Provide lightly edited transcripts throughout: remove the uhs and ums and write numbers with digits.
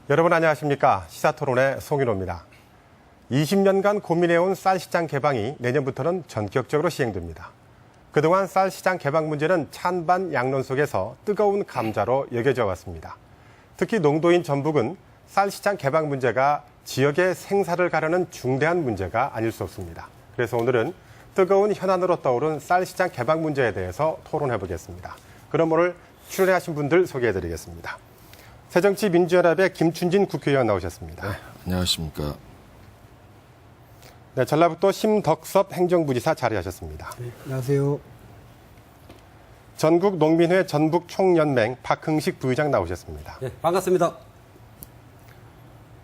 여러분 안녕하십니까? 시사토론의 송윤호입니다. 20년간 고민해온 쌀시장 개방이 내년부터는 전격적으로 시행됩니다. 그동안 쌀시장 개방 문제는 찬반 양론 속에서 뜨거운 감자로 여겨져 왔습니다. 특히 농도인 전북은 쌀시장 개방 문제가 지역의 생사를 가르는 중대한 문제가 아닐 수 없습니다. 그래서 오늘은 뜨거운 현안으로 떠오른 쌀시장 개방 문제에 대해서 토론해 보겠습니다. 그럼 오늘 출연하신 분들 소개해 드리겠습니다. 새정치민주연합의 김춘진 국회의원 나오셨습니다. 네, 안녕하십니까. 네, 전라북도 심덕섭 행정부지사 자리하셨습니다. 네, 안녕하세요. 전국농민회 전북총연맹 박흥식 부의장 나오셨습니다. 네, 반갑습니다.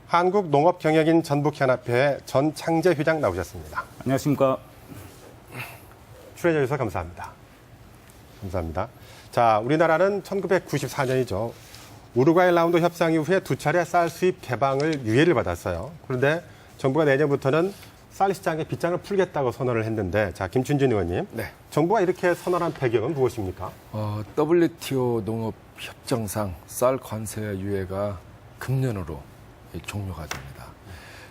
한국농업경영인 전북현합회 전창재 회장 나오셨습니다. 안녕하십니까. 출연해 주셔서 감사합니다. 감사합니다. 자, 우리나라는 1994년이죠. 우루과이 라운드 협상 이후에 두 차례 쌀 수입 개방을 유예를 받았어요. 그런데 정부가 내년부터는 쌀 시장의 빗장을 풀겠다고 선언을 했는데, 자, 김춘진 의원님, 네. 정부가 이렇게 선언한 배경은 무엇입니까? WTO 농업협정상 쌀 관세 유예가 금년으로 종료가 됩니다.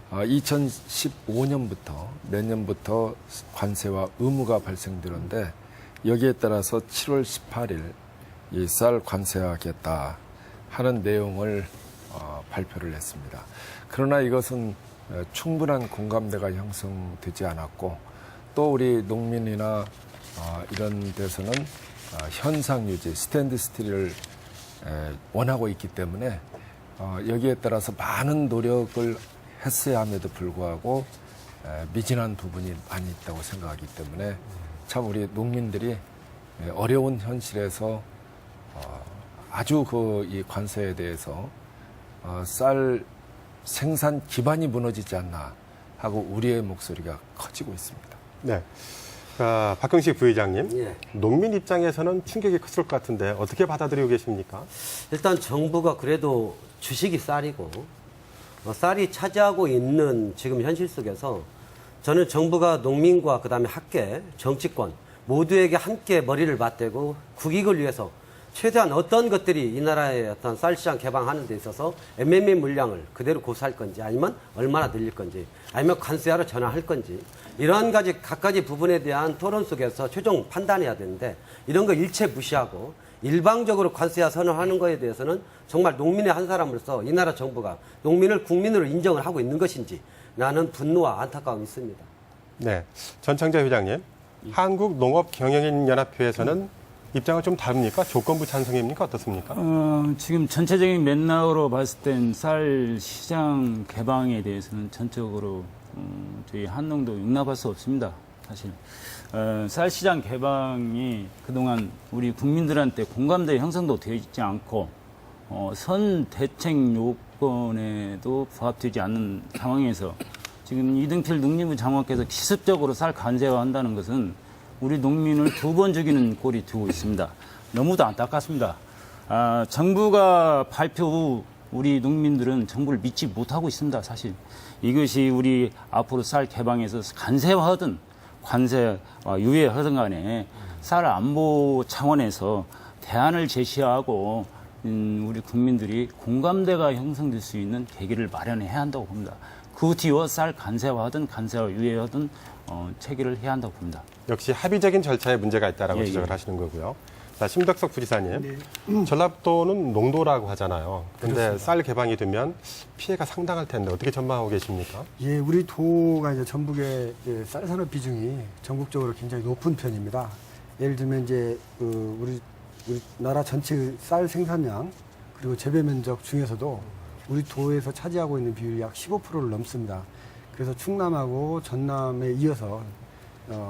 2015년부터 내년부터 관세와 의무가 발생되는데 여기에 따라서 7월 18일 이 쌀 관세하겠다 하는 내용을 발표를 했습니다. 그러나 이것은 충분한 공감대가 형성되지 않았고 또 우리 농민이나 이런 데서는 현상 유지, 스탠드 스틸을 원하고 있기 때문에 여기에 따라서 많은 노력을 했어야 함에도 불구하고 미진한 부분이 많이 있다고 생각하기 때문에 참 우리 농민들이 어려운 현실에서 아주 이 관세에 대해서 쌀 생산 기반이 무너지지 않나 하고 우리의 목소리가 커지고 있습니다. 네. 박흥식 부회장님, 예. 농민 입장에서는 충격이 컸을 것 같은데 어떻게 받아들이고 계십니까? 일단 정부가 그래도 주식이 쌀이고 쌀이 차지하고 있는 지금 현실 속에서 저는 정부가 농민과 그다음에 학계, 정치권 모두에게 함께 머리를 맞대고 국익을 위해서 최대한 어떤 것들이 이 나라의 어떤 쌀시장 개방하는 데 있어서 MMA 물량을 그대로 고수할 건지 아니면 얼마나 늘릴 건지 아니면 관세하로 전환할 건지 이러한 각가지 부분에 대한 토론 속에서 최종 판단해야 되는데 이런 거 일체 무시하고 일방적으로 관세화 선언하는 거에 대해서는 정말 농민의 한 사람으로서 이 나라 정부가 농민을 국민으로 인정을 하고 있는 것인지 나는 분노와 안타까움이 있습니다. 네. 전창재 회장님, 한국농업경영인연합회에서는 입장은 좀 다릅니까? 조건부 찬성입니까? 어떻습니까? 지금 전체적인 맥락으로 봤을 땐 쌀 시장 개방에 대해서는 전적으로 저희 한농도 용납할 수 없습니다. 사실 쌀 시장 개방이 그동안 우리 국민들한테 공감대 형성도 되지 않고 선 대책 요건에도 부합되지 않는 상황에서 지금 이등필 농림부 장관께서 기습적으로 쌀 관세화한다는 것은 우리 농민을 두 번 죽이는 꼴이 되고 있습니다. 너무도 안타깝습니다. 정부가 발표 후 우리 농민들은 정부를 믿지 못하고 있습니다. 사실 이것이 우리 앞으로 쌀 개방에서 관세화하든 관세 유예하든 간에 쌀 안보 차원에서 대안을 제시하고 우리 국민들이 공감대가 형성될 수 있는 계기를 마련해야 한다고 봅니다. 그 뒤에 쌀 관세화하든 관세화 유예하든 체계를 해야 한다고 봅니다. 역시 합의적인 절차에 문제가 있다라고 예, 지적을 예. 하시는 거고요. 자, 심덕석 부지사님, 네. 전라북도는 농도라고 하잖아요. 그런데 그렇습니다. 쌀 개방이 되면 피해가 상당할 텐데 어떻게 전망하고 계십니까? 예, 우리 도가 이제 전북의 쌀 산업 비중이 전국적으로 굉장히 높은 편입니다. 예를 들면 이제 우리 나라 전체 쌀 생산량 그리고 재배 면적 중에서도 우리 도에서 차지하고 있는 비율이 약 15%를 넘습니다. 그래서 충남하고 전남에 이어서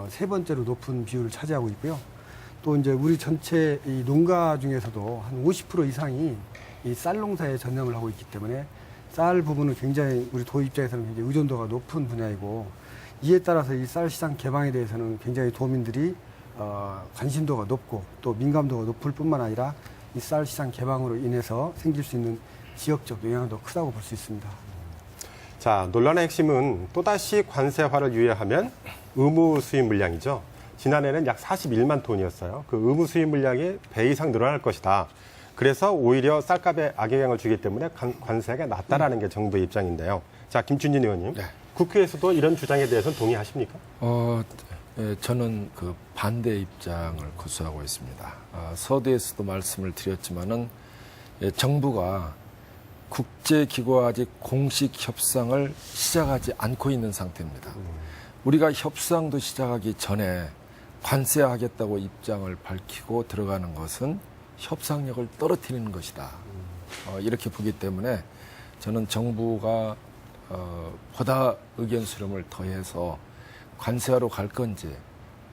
세 번째로 높은 비율을 차지하고 있고요. 또 이제 우리 전체 이 농가 중에서도 한 50% 이상이 이 쌀 농사에 전념을 하고 있기 때문에 쌀 부분은 굉장히 우리 도 입장에서는 굉장히 의존도가 높은 분야이고 이에 따라서 이 쌀 시장 개방에 대해서는 굉장히 도민들이 관심도가 높고 또 민감도가 높을 뿐만 아니라 이 쌀 시장 개방으로 인해서 생길 수 있는 지역적 영향도 크다고 볼 수 있습니다. 자, 논란의 핵심은 또다시 관세화를 유예하면 의무 수입 물량이죠. 지난해는 약 41만 톤이었어요. 그 의무 수입 물량이 배 이상 늘어날 것이다. 그래서 오히려 쌀값에 악영향을 주기 때문에 관세가 낮다라는 게 정부의 입장인데요. 자, 김춘진 의원님. 네. 국회에서도 이런 주장에 대해서는 동의하십니까? 저는 그 반대 입장을 고수하고 있습니다. 서두에서도 말씀을 드렸지만은 정부가 국제기구와 아직 공식 협상을 시작하지 않고 있는 상태입니다. 우리가 협상도 시작하기 전에 관세하겠다고 입장을 밝히고 들어가는 것은 협상력을 떨어뜨리는 것이다. 이렇게 보기 때문에 저는 정부가 보다 의견 수렴을 더해서 관세화로 갈 건지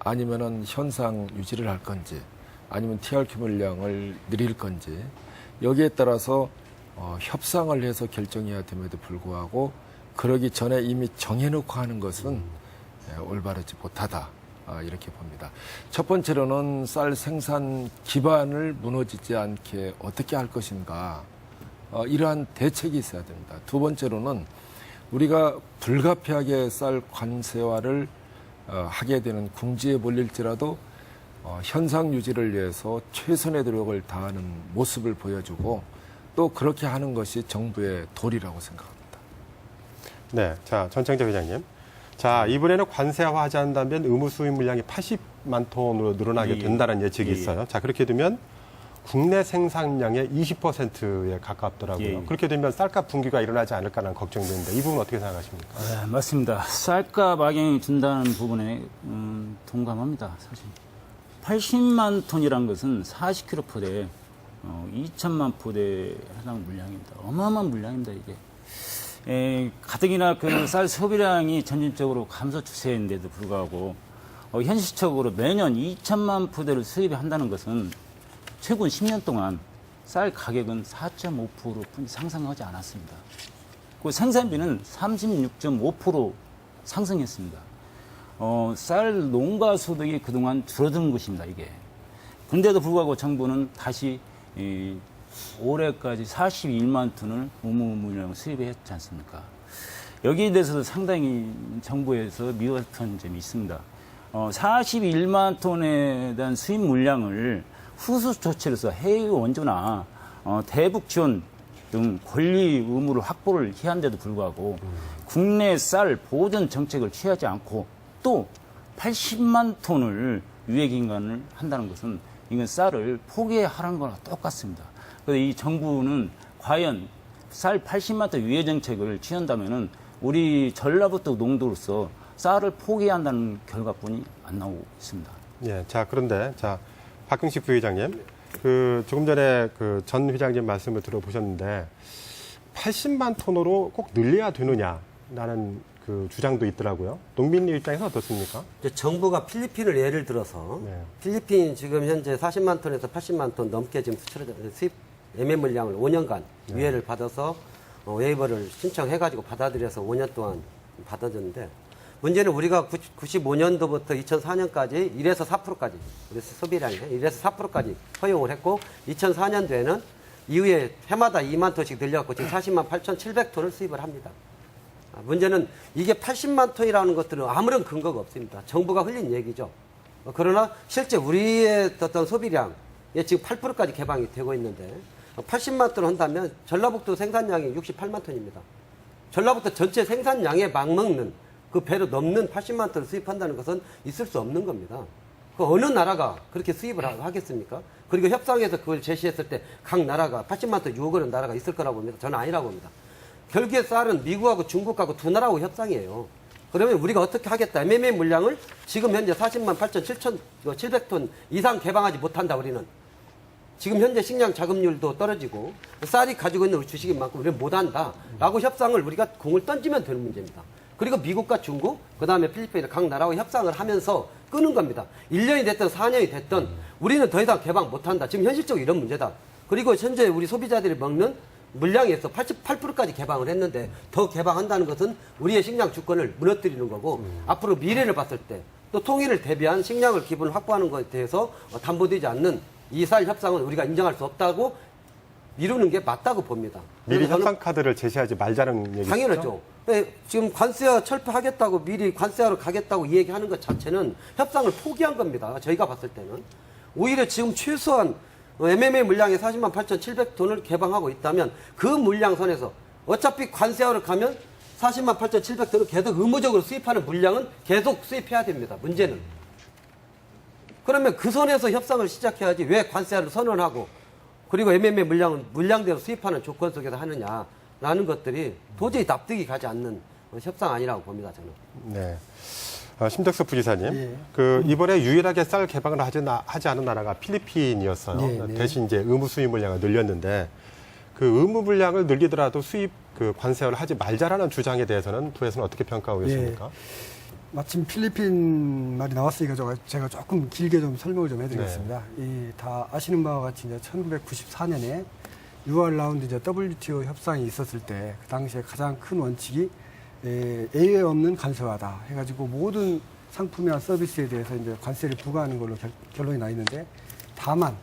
아니면은 현상 유지를 할 건지 아니면 TRQ 물량을 늘릴 건지 여기에 따라서 협상을 해서 결정해야 됨에도 불구하고 그러기 전에 이미 정해놓고 하는 것은 올바르지 못하다. 이렇게 봅니다. 첫 번째로는 쌀 생산 기반을 무너지지 않게 어떻게 할 것인가 이러한 대책이 있어야 됩니다. 두 번째로는 우리가 불가피하게 쌀 관세화를 하게 되는 궁지에 몰릴지라도 현상 유지를 위해서 최선의 노력을 다하는 모습을 보여주고 또 그렇게 하는 것이 정부의 도리라고 생각합니다. 네, 자, 전창재 회장님. 자, 이번에는 관세화하지 않는다면 의무 수입 물량이 80만 톤으로 늘어나게 된다는 예측이 있어요. 자, 그렇게 되면 국내 생산량의 20%에 가깝더라고요. 그렇게 되면 쌀값 붕괴가 일어나지 않을까라는 걱정되는데 이 부분 어떻게 생각하십니까? 네, 맞습니다. 쌀값 악영이 준다는 부분에 동감합니다. 사실 80만 톤이란 것은 40kg 포대 2천만 포대에 해당 물량입니다. 어마어마한 물량입니다, 이게. 가뜩이나 그 쌀 소비량이 점진적으로 감소 추세인데도 불구하고 현실적으로 매년 2천만 포대를 수입한다는 것은 최근 10년 동안 쌀 가격은 4.5%뿐이 상승하지 않았습니다. 그 생산비는 36.5% 상승했습니다. 쌀 농가 소득이 그동안 줄어든 것입니다, 이게. 그런데도 불구하고 정부는 다시 올해까지 41만 톤을 의무 물량을 수입했지 않습니까? 여기에 대해서도 상당히 정부에서 미흡한 점이 있습니다. 41만 톤에 대한 수입 물량을 후수 조치로서 해외 원조나 대북 지원 등 권리 의무를 확보를 해야 한데도 불구하고 국내 쌀 보존 정책을 취하지 않고 또 80만 톤을 유예기간을 한다는 것은 이건 쌀을 포기하라는 거랑 똑같습니다. 그래서 이 정부는 과연 쌀 80만 톤 유예 정책을 취한다면은 우리 전라북도 농도로서 쌀을 포기해야 한다는 결과뿐이 안 나오고 있습니다. 예, 자, 그런데, 자, 박경식 부회장님, 조금 전에 전 회장님 말씀을 들어보셨는데, 80만 톤으로 꼭 늘려야 되느냐라는 주장도 있더라고요. 농민 입장에서 어떻습니까? 이제 정부가 필리핀을 예를 들어서 네. 필리핀 지금 현재 40만 톤에서 80만 톤 넘게 지금 수입 예매 물량을 5년간 유예를 받아서 웨이버를 신청해가지고 받아들여서 5년 동안 받아줬는데 문제는 우리가 95년도부터 2004년까지 1에서 4%까지 우리 소비량이 1에서 4%까지 허용을 했고 2004년도에는 이후에 해마다 2만 톤씩 늘려갖고 지금 40만 8,700톤을 수입을 합니다. 문제는 이게 80만 톤이라는 것들은 아무런 근거가 없습니다. 정부가 흘린 얘기죠. 그러나 실제 우리의 어떤 소비량에 지금 8%까지 개방이 되고 있는데 80만 톤 한다면 전라북도 생산량이 68만 톤입니다. 전라북도 전체 생산량에 맞먹는 그 배로 넘는 80만 톤을 수입한다는 것은 있을 수 없는 겁니다. 그 어느 나라가 그렇게 수입을 하겠습니까? 그리고 협상에서 그걸 제시했을 때 각 나라가 80만 톤 유혹하는 나라가 있을 거라고 봅니다. 저는 아니라고 봅니다. 결국에 쌀은 미국하고 중국하고 두 나라하고 협상이에요. 그러면 우리가 어떻게 하겠다. MMA 물량을 지금 현재 40만 8,700톤 이상 개방하지 못한다, 우리는. 지금 현재 식량 자급률도 떨어지고 쌀이 가지고 있는 우리 주식인 만큼 우리는 못한다. 라고 협상을 우리가 공을 던지면 되는 문제입니다. 그리고 미국과 중국, 그 다음에 필리핀 각 나라와 협상을 하면서 끄는 겁니다. 1년이 됐든 4년이 됐든 우리는 더 이상 개방 못한다. 지금 현실적으로 이런 문제다. 그리고 현재 우리 소비자들이 먹는 물량에서 88%까지 개방을 했는데 더 개방한다는 것은 우리의 식량 주권을 무너뜨리는 거고 앞으로 미래를 봤을 때 또 통일을 대비한 식량을 기본 확보하는 것에 대해서 담보되지 않는 이 쌀 협상은 우리가 인정할 수 없다고 미루는 게 맞다고 봅니다. 미리 협상 카드를 제시하지 말자는 얘기죠? 당연하죠. 지금 관세화 철폐하겠다고 미리 관세화로 가겠다고 얘기하는 것 자체는 협상을 포기한 겁니다. 저희가 봤을 때는. 오히려 지금 최소한 MMA 물량의 40만 8,700톤을 개방하고 있다면 그 물량 선에서 어차피 관세하러 가면 40만 8,700톤을 계속 의무적으로 수입하는 물량은 계속 수입해야 됩니다. 문제는. 그러면 그 선에서 협상을 시작해야지 왜 관세를 선언하고 그리고 MMA 물량은 물량대로 수입하는 조건 속에서 하느냐라는 것들이 도저히 납득이 가지 않는 협상 아니라고 봅니다, 저는. 네. 심덕섭 부지사님, 예. 이번에 유일하게 쌀 개방을 하지 않은 나라가 필리핀이었어요. 네, 네. 대신 이제 의무 수입 물량을 늘렸는데 그 의무 물량을 늘리더라도 수입 그 관세를 하지 말자라는 주장에 대해서는 부에서는 어떻게 평가하고 계십니까? 마침 필리핀 말이 나왔으니까 제가 조금 길게 좀 설명을 좀 해드리겠습니다. 다 아시는 바와 같이 이제 1994년에 6월 라운드 이제 WTO 협상이 있었을 때 그 당시에 가장 큰 원칙이 예외 없는 관세화다 해가지고 모든 상품이나 서비스에 대해서 이제 관세를 부과하는 걸로 결론이 나 있는데 다만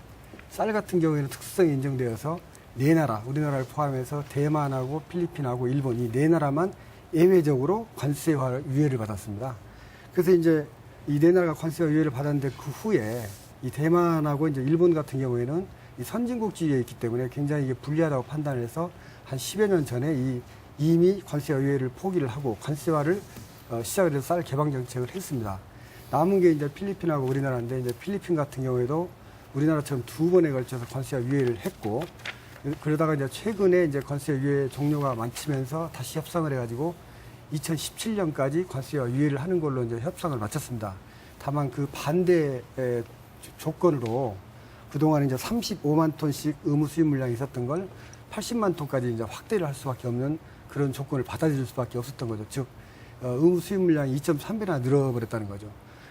쌀 같은 경우에는 특수성이 인정되어서 네 나라, 우리나라를 포함해서 대만하고 필리핀하고 일본 이 네 나라만 예외적으로 관세화 유예를 받았습니다. 그래서 이제 이 네 나라가 관세화 유예를 받았는데 그 후에 이 대만하고 이제 일본 같은 경우에는 이 선진국지에 있기 때문에 굉장히 이게 불리하다고 판단을 해서 한 10여 년 전에 이미 관세화 유예를 포기를 하고 관세화를 시작을 해서 쌀 개방 정책을 했습니다. 남은 게 이제 필리핀하고 우리나라인데 이제 필리핀 같은 경우에도 우리나라처럼 두 번에 걸쳐서 관세화 유예를 했고 그러다가 이제 최근에 이제 관세화 유예 종료가 마치면서 다시 협상을 해가지고 2017년까지 관세화 유예를 하는 걸로 이제 협상을 마쳤습니다. 다만 그 반대 조건으로 그동안 이제 35만 톤씩 의무 수입 물량이 있었던 걸 80만 톤까지 이제 확대를 할 수밖에 없는 그런 조건을 받아들일 수밖에 없었던 거죠. 즉, 의무 수입 물량이 2.3배나 늘어버렸다는 거죠.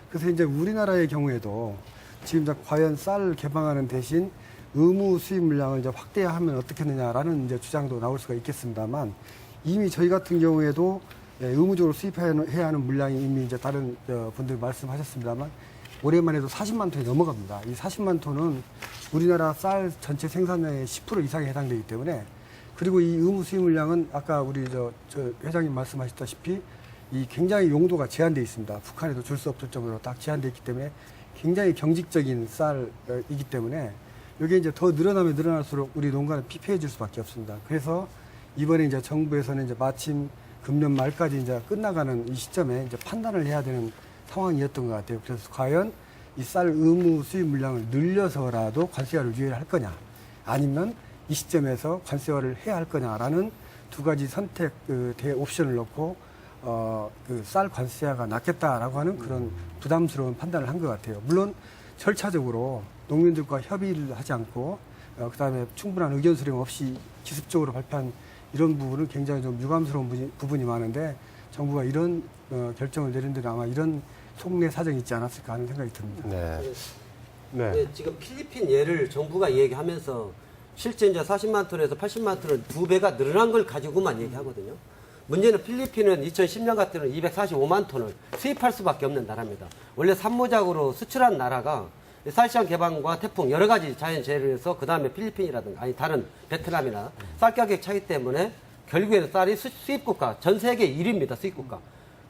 그래서 이제 우리나라의 경우에도 지금 이제 과연 쌀 개방하는 대신 의무 수입 물량을 이제 확대하면 어떻겠느냐라는 이제 주장도 나올 수가 있겠습니다만 이미 저희 같은 경우에도 의무적으로 수입해야 하는 물량이 이미 이제 다른 분들 말씀하셨습니다만 올해만 해도 40만 톤이 넘어갑니다. 이 40만 톤은 우리나라 쌀 전체 생산량의 10% 이상에 해당되기 때문에 그리고 이 의무 수입 물량은 아까 우리 저 회장님 말씀하셨다시피 이 굉장히 용도가 제한되어 있습니다. 북한에도 줄 수 없을 정도로 딱 제한되어 있기 때문에 굉장히 경직적인 쌀이기 때문에 이게 이제 더 늘어나면 늘어날수록 우리 농가는 피폐해질 수밖에 없습니다. 그래서 이번에 이제 정부에서는 이제 마침 금년 말까지 이제 끝나가는 이 시점에 이제 판단을 해야 되는 상황이었던 것 같아요. 그래서 과연 이 쌀 의무 수입 물량을 늘려서라도 관세화를 유예를 할 거냐, 아니면 이 시점에서 관세화를 해야 할 거냐라는 두 가지 선택 옵션을 놓고 그 쌀 관세화가 낫겠다라고 하는 그런 부담스러운 판단을 한 것 같아요. 물론 절차적으로 농민들과 협의를 하지 않고 그다음에 충분한 의견 수렴 없이 기습적으로 발표한 이런 부분은 굉장히 좀 유감스러운 부분이 많은데 정부가 이런 결정을 내린 데는 아마 이런 속내 사정이 있지 않았을까 하는 생각이 듭니다. 네. 근데 지금 필리핀 예를 정부가 얘기하면서 실제 이제 40만 톤에서 80만 톤은 2배가 늘어난 걸 가지고만 얘기하거든요. 문제는 필리핀은 2010년 같은 경우는 245만 톤을 수입할 수밖에 없는 나라입니다. 원래 산모작으로 수출한 나라가 쌀시장 개방과 태풍 여러 가지 자연재해를 해서 그 다음에 필리핀이라든가 아니 다른 베트남이나 쌀 가격 차이 때문에 결국에는 쌀이 수입국가 전 세계 1위입니다. 수입국가.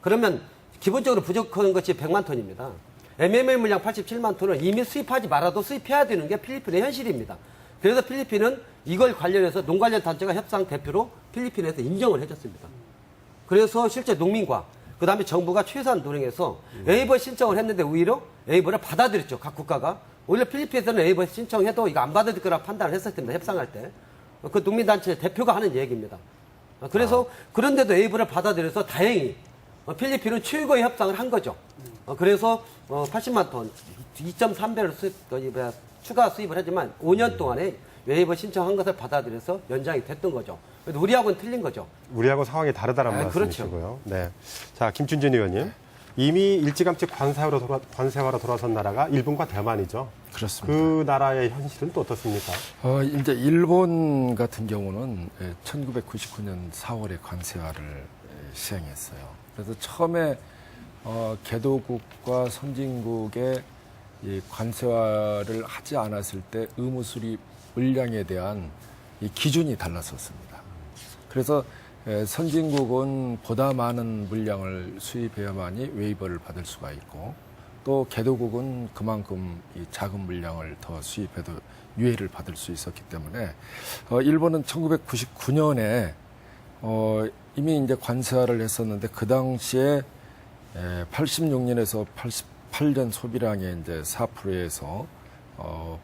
그러면 기본적으로 부족한 것이 100만 톤입니다. MMA 물량 87만 톤은 이미 수입하지 말아도 수입해야 되는 게 필리핀의 현실입니다. 그래서 필리핀은 이걸 관련해서 농관련 단체가 협상 대표로 필리핀에서 인정을 해줬습니다. 그래서 실제 농민과 그 다음에 정부가 최소한 노력해서 웨이버 신청을 했는데 오히려 웨이버를 받아들였죠. 각 국가가. 오히려 필리핀에서는 웨이버 신청해도 이거 안 받아들일 거라 판단을 했을 때입니다. 협상할 때. 그 농민단체 대표가 하는 얘기입니다. 그래서 그런데도 웨이버를 받아들여서 다행히 필리핀은 최고의 협상을 한 거죠. 그래서 80만 톤, 2.3배를 추가 수입을 하지만 5년 동안에 웨이버 신청한 것을 받아들여서 연장이 됐던 거죠. 그래도 우리하고는 틀린 거죠. 우리하고 상황이 다르다는 말씀이시고요. 네. 자, 김준진 의원님. 이미 일찌감치 관세화로 돌아선 나라가 일본과 대만이죠. 그렇습니다. 그 나라의 현실은 또 어떻습니까? 이제 일본 같은 경우는 1999년 4월에 관세화를 시행했어요. 그래서 처음에 개도국과 선진국의 이 관세화를 하지 않았을 때 의무 수립 물량에 대한 이 기준이 달랐었습니다. 그래서 선진국은 보다 많은 물량을 수입해야만이 웨이버를 받을 수가 있고 또 개도국은 그만큼 이 작은 물량을 더 수입해도 유예를 받을 수 있었기 때문에 일본은 1999년에 이미 이제 관세화를 했었는데 그 당시에 86년에서 88년 소비량의 이제 4%에서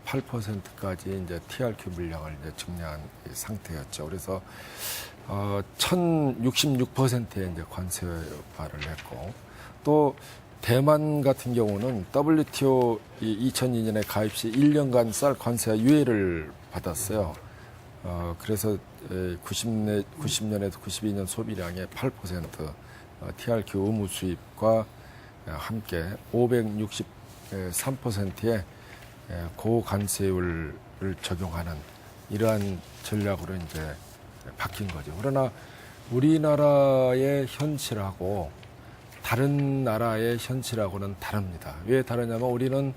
8%까지 이제 TRQ 물량을 이제 증량한 상태였죠. 그래서 1066%의 이제 관세화를 했고, 또 대만 같은 경우는 WTO 2002년에 가입 시 1년간 쌀 관세와 유예를 받았어요. 그래서 90년에서 92년 소비량의 8% TRQ 의무 수입과 함께 563%의 고관세율을 적용하는 이러한 전략으로 이제 바뀐 거죠. 그러나 우리나라의 현실하고 다른 나라의 현실하고는 다릅니다. 왜 다르냐면 우리는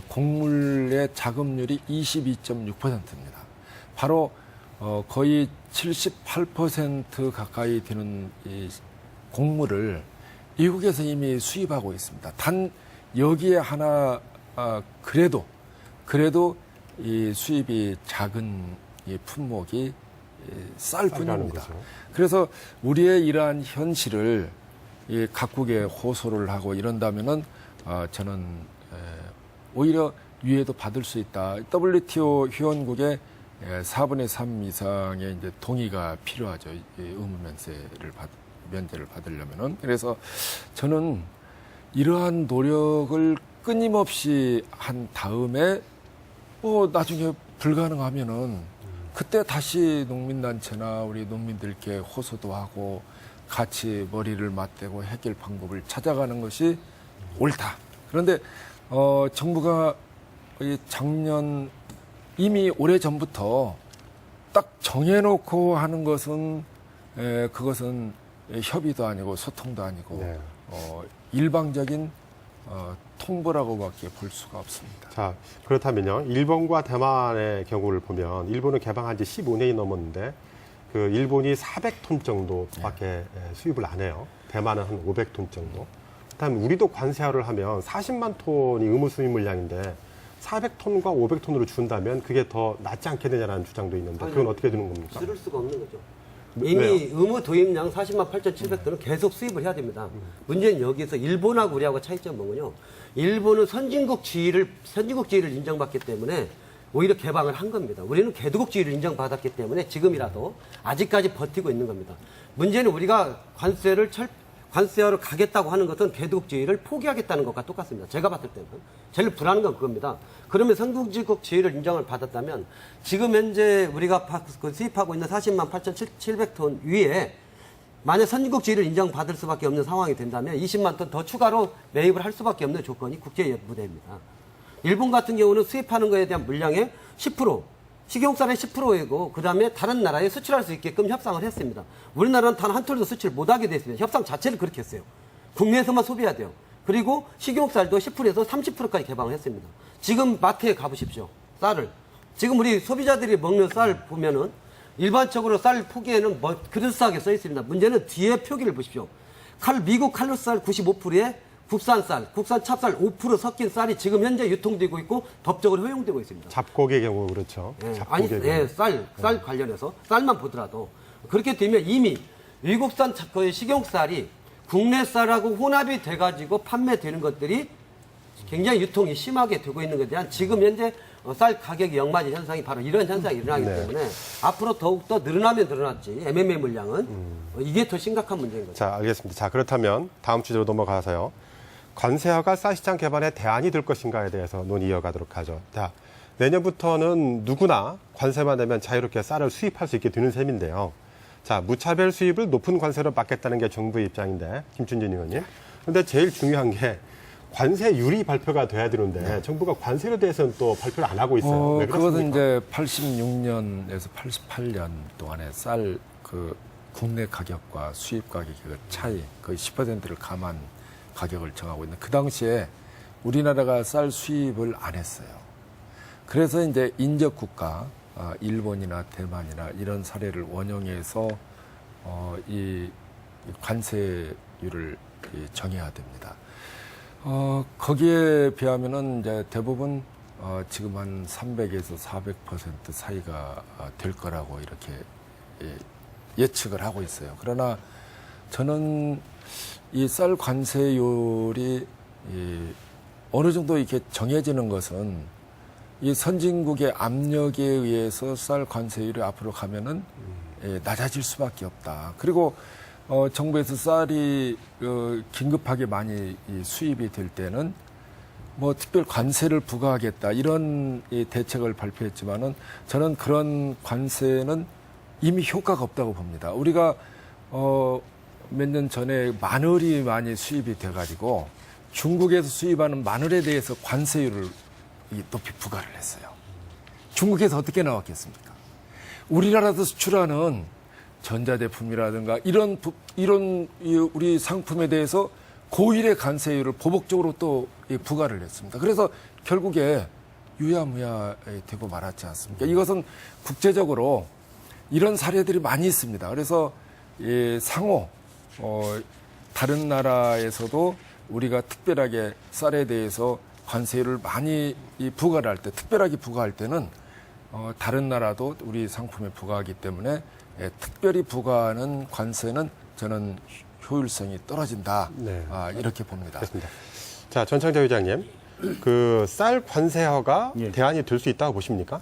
곡물의 자급률이 22.6%입니다. 바로 거의 78% 가까이 되는 이 곡물을 미국에서 이미 수입하고 있습니다. 단 여기에 하나 그래도 이 수입이 작은 이 품목이 쌀뿐입니다. 거죠. 그래서 우리의 이러한 현실을 이 각국에 호소를 하고 이런다면은 저는 오히려 유예도 받을 수 있다. WTO 회원국의 4분의 3 이상의 이제 동의가 필요하죠. 이 의무 면제를 받으려면은. 그래서 저는 이러한 노력을 끊임없이 한 다음에 나중에 불가능하면은 그때 다시 농민단체나 우리 농민들께 호소도 하고 같이 머리를 맞대고 해결 방법을 찾아가는 것이 옳다. 그런데 정부가 작년 이미 오래전부터 딱 정해놓고 하는 것은 그것은 협의도 아니고 소통도 아니고 네. 일방적인 통보라고밖에 볼 수가 없습니다. 자, 그렇다면요. 일본과 대만의 경우를 보면 일본은 개방한 지 15년이 넘었는데 그 일본이 400톤 정도밖에 수입을 안 해요. 대만은 한 500톤 정도. 그다음에 우리도 관세화를 하면 40만 톤이 의무 수입 물량인데 400톤과 500톤으로 준다면 그게 더 낫지 않겠느냐라는 주장도 있는데 그건 어떻게 되는 겁니까? 들을 수가 없는 거죠. 이미 왜요? 의무 도입량 40만 8,700톤은 계속 수입을 해야 됩니다. 문제는 여기서 일본하고 우리하고 차이점은 뭐군요. 일본은 선진국 지위를 인정받기 때문에 오히려 개방을 한 겁니다. 우리는 개도국 지위를 인정받았기 때문에 지금이라도 아직까지 버티고 있는 겁니다. 문제는 우리가 관세화로 가겠다고 하는 것은 개도국 지위를 포기하겠다는 것과 똑같습니다. 제가 봤을 때는. 제일 불안한 건 그겁니다. 그러면 선진국 지위를 인정을 받았다면 지금 현재 우리가 수입하고 있는 40만 8,700톤 위에 만약 선진국 지위를 인정받을 수밖에 없는 상황이 된다면 20만 톤 더 추가로 매입을 할 수밖에 없는 조건이 국제 무대입니다. 일본 같은 경우는 수입하는 것에 대한 물량의 10%, 식용쌀의 10%이고 그다음에 다른 나라에 수출할 수 있게끔 협상을 했습니다. 우리나라는 단 한 톨도 수출 못하게 됐습니다. 협상 자체를 그렇게 했어요. 국내에서만 소비해야 돼요. 그리고 식용쌀도 10%에서 30%까지 개방을 했습니다. 지금 마트에 가보십시오. 쌀을. 지금 우리 소비자들이 먹는 쌀 보면은 일반적으로 쌀 포기에는 그럴싸하게 써 있습니다. 문제는 뒤에 표기를 보십시오. 미국 칼로쌀 95%에 국산 찹쌀 5% 섞인 쌀이 지금 현재 유통되고 있고 법적으로 허용되고 있습니다. 잡곡의 경우 그렇죠. 잡곡의 경우. 쌀 관련해서 쌀만 보더라도 그렇게 되면 이미 미국산 식용쌀이 국내 쌀하고 혼합이 돼가지고 판매되는 것들이 굉장히 유통이 심하게 되고 있는 것에 대한 지금 현재 쌀 가격이 역마진 현상이 바로 이런 현상이 일어나기 때문에 앞으로 더욱더 늘어나면 늘어났지 MMA 물량은 이게 더 심각한 문제인 거죠. 자, 알겠습니다. 자, 그렇다면 다음 주제로 넘어가서요. 관세화가 쌀시장 개발에 대안이 될 것인가에 대해서 논의 이어가도록 하죠. 자, 내년부터는 누구나 관세만 내면 자유롭게 쌀을 수입할 수 있게 되는 셈인데요. 자, 무차별 수입을 높은 관세로 막겠다는 게 정부의 입장인데, 김춘진 의원님. 그런데 제일 중요한 게 관세율이 발표가 돼야 되는데 정부가 관세에 대해서는 또 발표를 안 하고 있어요. 왜 그것은 그렇습니까? 이제 86년에서 88년 동안에 쌀 국내 가격과 수입 가격의 그 차이 거의 10%를 감안 가격을 정하고 있는 그 당시에 우리나라가 쌀 수입을 안 했어요. 그래서 이제 인접 국가 일본이나 대만이나 이런 사례를 원용해서 이 관세율을 정해야 됩니다. 거기에 비하면은 이제 대부분 지금 한 300에서 400% 사이가 될 거라고 이렇게 예측을 하고 있어요. 그러나 저는 이 쌀 관세율이 어느 정도 이렇게 정해지는 것은 이 선진국의 압력에 의해서 쌀 관세율이 앞으로 가면은 낮아질 수밖에 없다. 그리고 정부에서 쌀이 긴급하게 많이 수입이 될 때는 뭐 특별 관세를 부과하겠다 이런 대책을 발표했지만은 저는 그런 관세는 이미 효과가 없다고 봅니다. 우리가 몇 년 전에 마늘이 많이 수입이 돼가지고 중국에서 수입하는 마늘에 대해서 관세율을 높이 부과를 했어요. 중국에서 어떻게 나왔겠습니까? 우리나라에서 수출하는 전자제품이라든가 이런 우리 상품에 대해서 고일의 관세율을 보복적으로 또 부과를 했습니다. 그래서 결국에 유야무야 되고 말았지 않습니까? 이것은 국제적으로 이런 사례들이 많이 있습니다. 그래서 상호 다른 나라에서도 우리가 특별하게 쌀에 대해서 관세율을 많이 부과를 할 때, 특별하게 부과할 때는 다른 나라도 우리 상품에 부과하기 때문에 특별히 부과하는 관세는 저는 효율성이 떨어진다. 네. 이렇게 봅니다. 그렇습니다. 자, 전창재 의장님, 그 쌀 관세화가 예. 대안이 될 수 있다고 보십니까?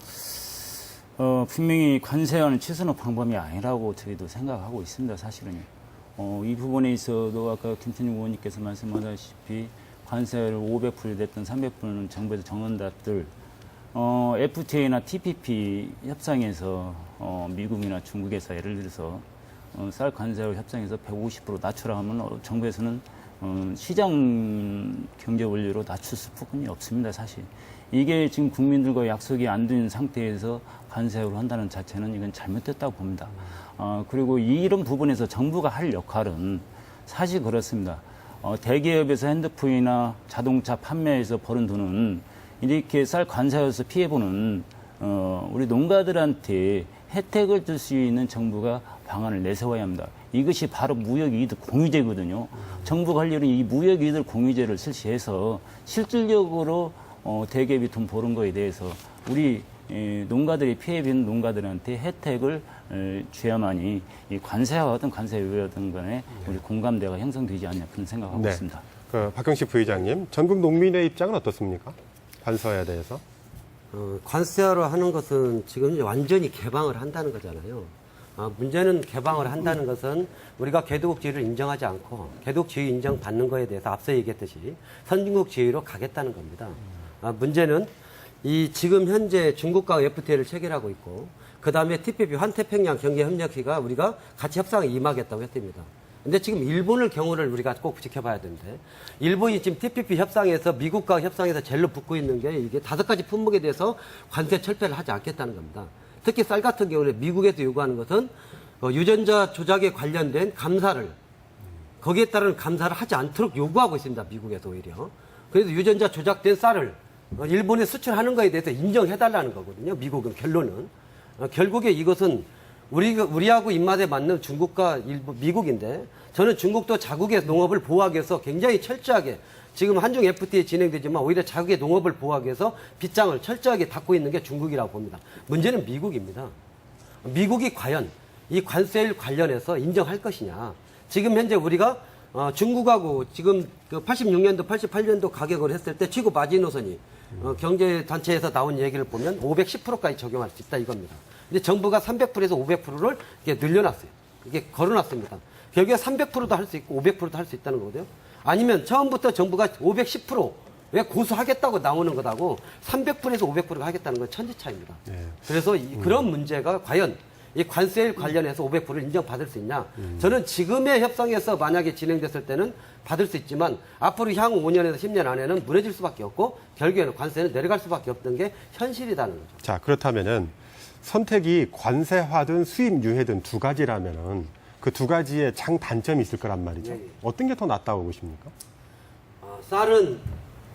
분명히 관세와는 최선의 방법이 아니라고 저희도 생각하고 있습니다, 사실은요. 이 부분에 있어도 아까 김천중 의원님께서 말씀하셨다시피 관세를 500% 됐든 300%는 정부에서 정한답들 FTA나 TPP 협상에서 미국이나 중국에서 예를 들어서 쌀 관세를 협상에서 150% 낮추라 하면 정부에서는 시장 경제 원리로 낮출 수뿐이 없습니다, 사실. 이게 지금 국민들과 약속이 안 된 상태에서 관세를 한다는 자체는 이건 잘못됐다고 봅니다. 그리고 이런 부분에서 정부가 할 역할은 사실 그렇습니다. 대기업에서 핸드폰이나 자동차 판매에서 버는 돈은 이렇게 쌀 관세에서 피해보는 우리 농가들한테 혜택을 줄 수 있는 정부가 방안을 내세워야 합니다. 이것이 바로 무역이익 공유제거든요. 정부가 할 일은 이 무역이익 공유제를 실시해서 실질적으로 대기업이 돈 버는 거에 대해서 우리 농가들이 피해본 농가들한테 혜택을 줘야만이 이 관세와 같은 관세율이든 간에 우리 공감대가 형성되지 않냐 그런 생각하고 네. 있습니다. 박형식 부의장님, 전국 농민의 입장은 어떻습니까? 관세화에 대해서? 관세화로 하는 것은 지금 이제 완전히 개방을 한다는 거잖아요. 문제는 개방을 한다는 것은 우리가 개도국 지위를 인정하지 않고 개도국 지위 인정받는 거에 대해서 앞서 얘기했듯이 선진국 지위로 가겠다는 겁니다. 문제는 이 지금 현재 중국과 FTA를 체결하고 있고 그 다음에 TPP 환태평양 경제협력회가 우리가 같이 협상에 임하겠다고 했답니다. 근데 지금 일본을 경우를 우리가 꼭 지켜봐야 되는데 일본이 지금 TPP 협상에서 미국과 협상에서 제일로 붙고 있는 게 이게 5가지 품목에 대해서 관세 철폐를 하지 않겠다는 겁니다. 특히 쌀 같은 경우는 미국에서 요구하는 것은 유전자 조작에 관련된 감사를 거기에 따른 감사를 하지 않도록 요구하고 있습니다. 미국에서 오히려. 그래서 유전자 조작된 쌀을 일본에 수출하는 거에 대해서 인정해달라는 거거든요. 미국은 결론은. 결국에 이것은 우리하고 입맛에 맞는 중국과 미국인데 저는 중국도 자국의 농업을 보호하기 위해서 굉장히 철저하게 지금 한중 FTA 진행되지만 오히려 자국의 농업을 보호하기 위해서 빗장을 철저하게 닫고 있는 게 중국이라고 봅니다. 문제는 미국입니다. 미국이 과연 이 관세율 관련해서 인정할 것이냐. 지금 현재 우리가 중국하고 지금 그 86년도, 88년도 가격을 했을 때 최고 마지노선이 경제단체에서 나온 얘기를 보면 510%까지 적용할 수 있다 이겁니다. 근데 정부가 300%에서 500%를 이렇게 늘려놨어요. 이게 걸어놨습니다. 결국에 300%도 할 수 있고 500%도 할 수 있다는 거거든요. 아니면 처음부터 정부가 510% 왜 고수하겠다고 나오는 것하고 300%에서 500%가 하겠다는 건 천지 차이입니다. 네. 그래서 그런 문제가 과연 이 관세율 관련해서 500%를 인정받을 수 있냐? 저는 지금의 협상에서 만약에 진행됐을 때는 받을 수 있지만 앞으로 향후 5년에서 10년 안에는 무너질 수밖에 없고 결국에는 관세는 내려갈 수밖에 없던 게 현실이라는 거죠. 자, 그렇다면은 선택이 관세화든 수입 유예든 두 가지라면은 그 두 가지의 장단점이 있을 거란 말이죠. 네. 어떤 게 더 낫다고 보십니까? 쌀은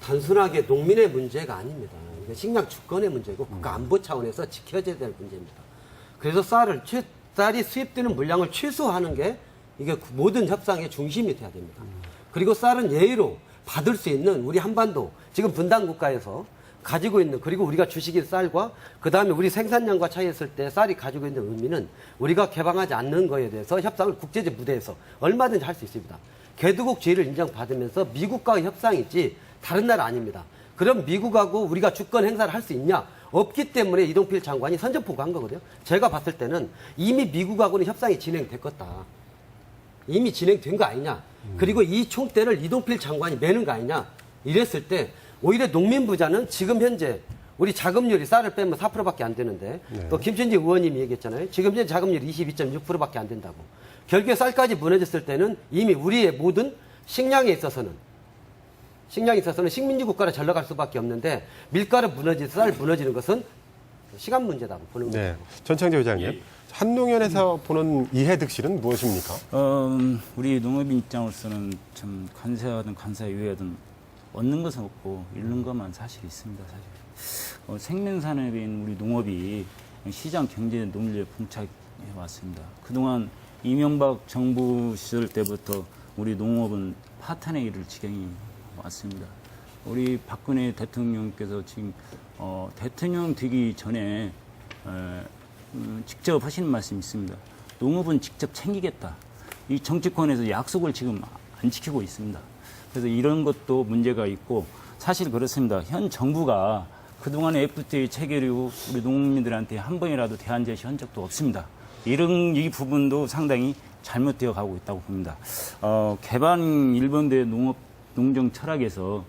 단순하게 농민의 문제가 아닙니다. 이게 식량 주권의 문제고 국가 안보 차원에서 지켜져야 될 문제입니다. 그래서 쌀이 수입되는 물량을 최소화하는 게 이게 모든 협상의 중심이 돼야 됩니다. 그리고 쌀은 예의로 받을 수 있는 우리 한반도 지금 분단 국가에서 가지고 있는, 그리고 우리가 주식인 쌀과 그다음에 우리 생산량과 차이했을 때 쌀이 가지고 있는 의미는 우리가 개방하지 않는 거에 대해서 협상을 국제적 무대에서 얼마든지 할 수 있습니다. 개도국 지위를 인정받으면서 미국과의 협상이지 다른 나라 아닙니다. 그럼 미국하고 우리가 주권 행사를 할 수 있냐? 없기 때문에 이동필 장관이 선전포고 한 거거든요. 제가 봤을 때는 이미 미국하고는 협상이 진행됐겠다. 이미 진행된 거 아니냐. 그리고 이 총대를 이동필 장관이 매는 거 아니냐. 이랬을 때 오히려 농민부자는 지금 현재 우리 자금률이 쌀을 빼면 4%밖에 안 되는데 또 김춘지 의원님이 얘기했잖아요. 지금 현재 자금률이 22.6%밖에 안 된다고. 결국에 쌀까지 무너졌을 때는 이미 우리의 모든 식량에 있어서는 식민지 국가로 전락할 수밖에 없는데 밀가루 무너지는 쌀 무너지는 것은 시간 문제다고 보는 거예요. 네. 전창재 회장님, 한농연에서 보는 이해득실은 무엇입니까? 우리 농업인 입장으로서는 참 관세하든 관세 이외하든 얻는 것은 없고 잃는 것만 사실 있습니다. 사실 생명산업인 우리 농업이 시장 경제 논리에 봉착해 왔습니다. 그동안 이명박 정부 시절 때부터 우리 농업은 파탄의 일을 지경이 왔습니다. 우리 박근혜 대통령께서 지금 대통령 되기 전에 직접 하시는 말씀이 있습니다. 농업은 직접 챙기겠다. 이 정치권에서 약속을 지금 안 지키고 있습니다. 그래서 이런 것도 문제가 있고 사실 그렇습니다. 현 정부가 그동안의 FTA 체결 이후 우리 농민들한테 한 번이라도 대안 제시한 적도 없습니다. 이 부분도 상당히 잘못되어 가고 있다고 봅니다. 개방 일본대 농정 철학에서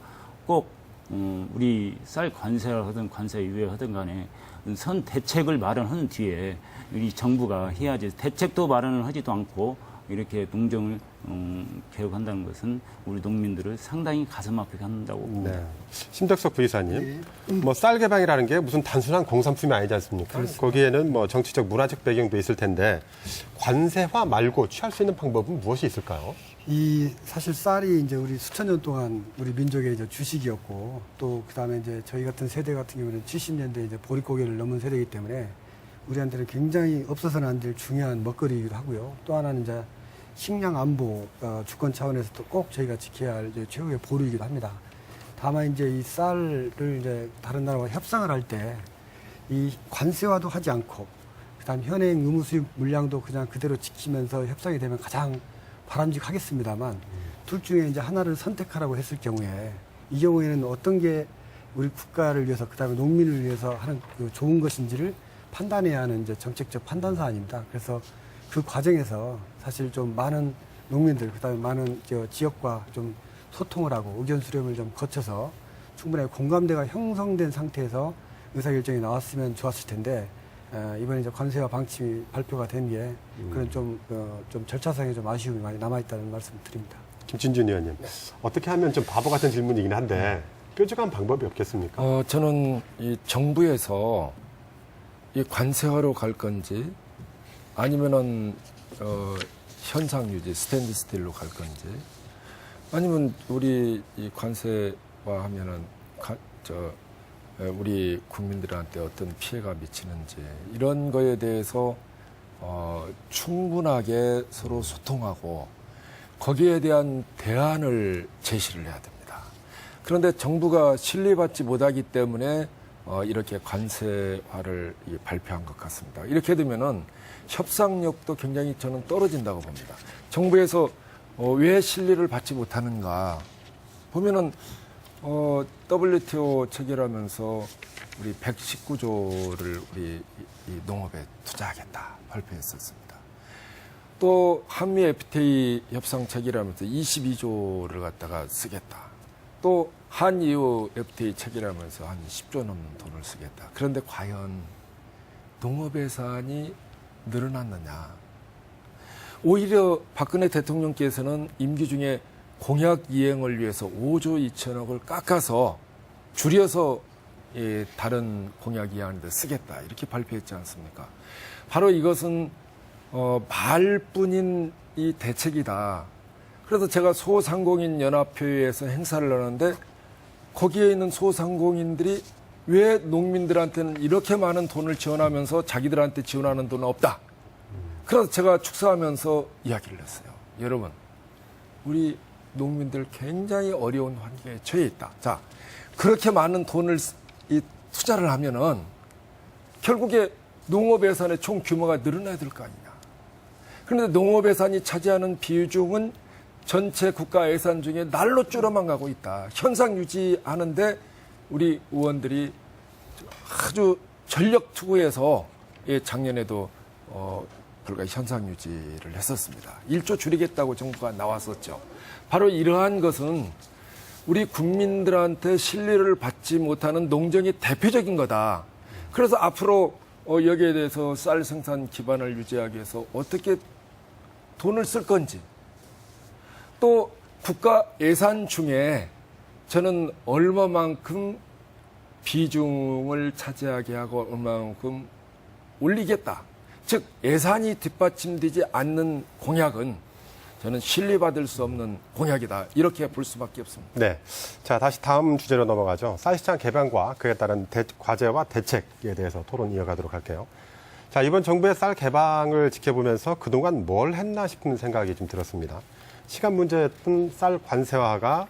꼭 우리 쌀 관세를 하든 관세 유예하든 간에 선 대책을 마련한 뒤에 이 정부가 해야지 대책도 마련을 하지도 않고 이렇게 농정을 개혁한다는 것은 우리 농민들을 상당히 가슴 아프게 한다고 봅니다. 네. 심덕석 부이사님, 뭐 쌀 개방이라는 게 무슨 단순한 공산품이 아니지 않습니까? 그렇습니다. 거기에는 뭐 정치적 문화적 배경도 있을 텐데 관세화 말고 취할 수 있는 방법은 무엇이 있을까요? 이 사실 쌀이 이제 우리 수천 년 동안 우리 민족의 이제 주식이었고 또 그다음에 이제 저희 같은 세대 같은 경우는 70년대 이제 보릿고개를 넘은 세대이기 때문에 우리한테는 굉장히 없어서는 안 될 중요한 먹거리이기도 하고요. 또 하나는 이제 식량 안보 주권 차원에서 또 꼭 저희가 지켜야 할 이제 최고의 보루이기도 합니다. 다만 이제 이 쌀을 이제 다른 나라와 협상을 할 때 이 관세화도 하지 않고 그다음 현행 의무 수입 물량도 그냥 그대로 지키면서 협상이 되면 가장 바람직하겠습니다만 둘 중에 이제 하나를 선택하라고 했을 경우에 이 경우에는 어떤 게 우리 국가를 위해서 그다음에 농민을 위해서 하는 그 좋은 것인지를 판단해야 하는 이제 정책적 판단 사안입니다. 그래서 그 과정에서 사실 좀 많은 농민들 그다음에 많은 지역과 좀 소통을 하고 의견 수렴을 좀 거쳐서 충분히 공감대가 형성된 상태에서 의사결정이 나왔으면 좋았을 텐데 이번에 이제 관세와 방침이 발표가 된 게 그런 좀 절차상에 좀 아쉬움이 많이 남아있다는 말씀을 드립니다. 김진준 의원님, 어떻게 하면 좀 바보 같은 질문이긴 한데 뾰족한 방법이 없겠습니까? 저는 이 정부에서 이 관세화로 갈 건지 아니면은 현상 유지 스탠드 스틸로 갈 건지 아니면 우리 이 관세화 하면은 우리 국민들한테 어떤 피해가 미치는지 이런 거에 대해서 충분하게 서로 소통하고 거기에 대한 대안을 제시를 해야 됩니다. 그런데 정부가 신뢰받지 못하기 때문에 이렇게 관세화를 발표한 것 같습니다. 이렇게 되면은 협상력도 굉장히 저는 떨어진다고 봅니다. 정부에서 왜 신뢰를 받지 못하는가 보면은 WTO 체결하면서 우리 119조를 우리 이 농업에 투자하겠다 발표했었습니다. 또 한미 FTA 협상 체결하면서 22조를 갖다가 쓰겠다. 또 한EU FTA 체결하면서 한 10조 넘는 돈을 쓰겠다. 그런데 과연 농업 예산이 늘어났느냐? 오히려 박근혜 대통령께서는 임기 중에 공약 이행을 위해서 5조 2천억을 깎아서 줄여서 다른 공약 이행하는 데 쓰겠다 이렇게 발표했지 않습니까? 바로 이것은 말뿐인 이 대책이다. 그래서 제가 소상공인 연합회에서 행사를 하는데 거기에 있는 소상공인들이 왜 농민들한테는 이렇게 많은 돈을 지원하면서 자기들한테 지원하는 돈은 없다. 그래서 제가 축사하면서 이야기를 했어요. 여러분, 우리 농민들 굉장히 어려운 환경에 처해 있다. 자, 그렇게 많은 돈을 투자를 하면은 결국에 농업 예산의 총 규모가 늘어나야 될 거 아니냐. 그런데 농업 예산이 차지하는 비중은 전체 국가 예산 중에 날로 줄어만 가고 있다. 현상 유지하는데 우리 의원들이 아주 전력 투구해서 작년에도 불과 현상 유지를 했었습니다. 1조 줄이겠다고 정부가 나왔었죠. 바로 이러한 것은 우리 국민들한테 신뢰를 받지 못하는 농정이 대표적인 거다. 그래서 앞으로 여기에 대해서 쌀 생산 기반을 유지하기 위해서 어떻게 돈을 쓸 건지, 또 국가 예산 중에 저는 얼마만큼 비중을 차지하게 하고 얼마만큼 올리겠다. 즉 예산이 뒷받침되지 않는 공약은 저는 신뢰받을 수 없는 공약이다. 이렇게 볼 수밖에 없습니다. 네. 자, 다시 다음 주제로 넘어가죠. 쌀시장 개방과 그에 따른 과제와 대책에 대해서 토론 이어가도록 할게요. 자, 이번 정부의 쌀 개방을 지켜보면서 그동안 뭘 했나 싶은 생각이 좀 들었습니다. 시간 문제였던 쌀 관세화가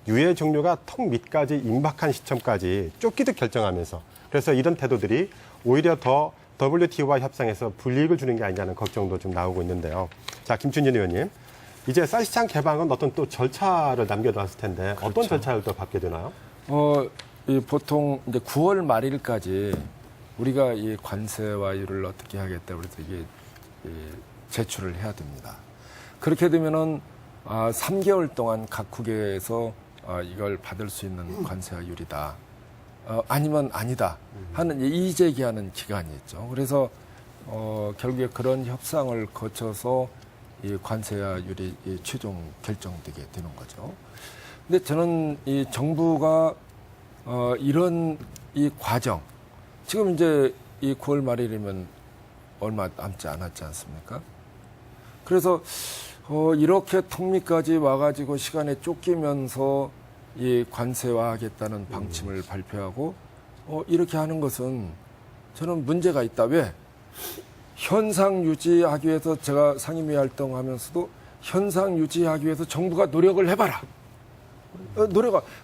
유예 종료가 턱 밑까지 임박한 시점까지 쫓기듯 결정하면서 그래서 이런 태도들이 오히려 더 WTO와 협상에서 불이익을 주는 게 아니냐는 걱정도 좀 나오고 있는데요. 자, 김춘진 의원님. 이제 쌀시장 개방은 어떤 또 절차를 남겨놨을 텐데 그렇죠. 어떤 절차를 또 밟게 되나요? 보통 이제 9월 말일까지 우리가 이 관세와율을 어떻게 하겠다 그래서 이게 제출을 해야 됩니다. 그렇게 되면은 3개월 동안 각국에서 이걸 받을 수 있는 관세와율이다. 아니면 아니다 하는 이의제기하는 기간이 있죠. 그래서 결국에 그런 협상을 거쳐서 이 관세율이 최종 결정되게 되는 거죠. 근데 저는 이 정부가 이런 이 과정, 지금 이제 이 9월 말일이면 얼마 남지 않았지 않습니까? 그래서 이렇게 턱밑까지 와가지고 시간에 쫓기면서 이 관세화하겠다는 방침을 발표하고 이렇게 하는 것은 저는 문제가 있다. 왜? 현상 유지하기 위해서 제가 상임위 활동하면서도 현상 유지하기 위해서 정부가 노력을 해봐라.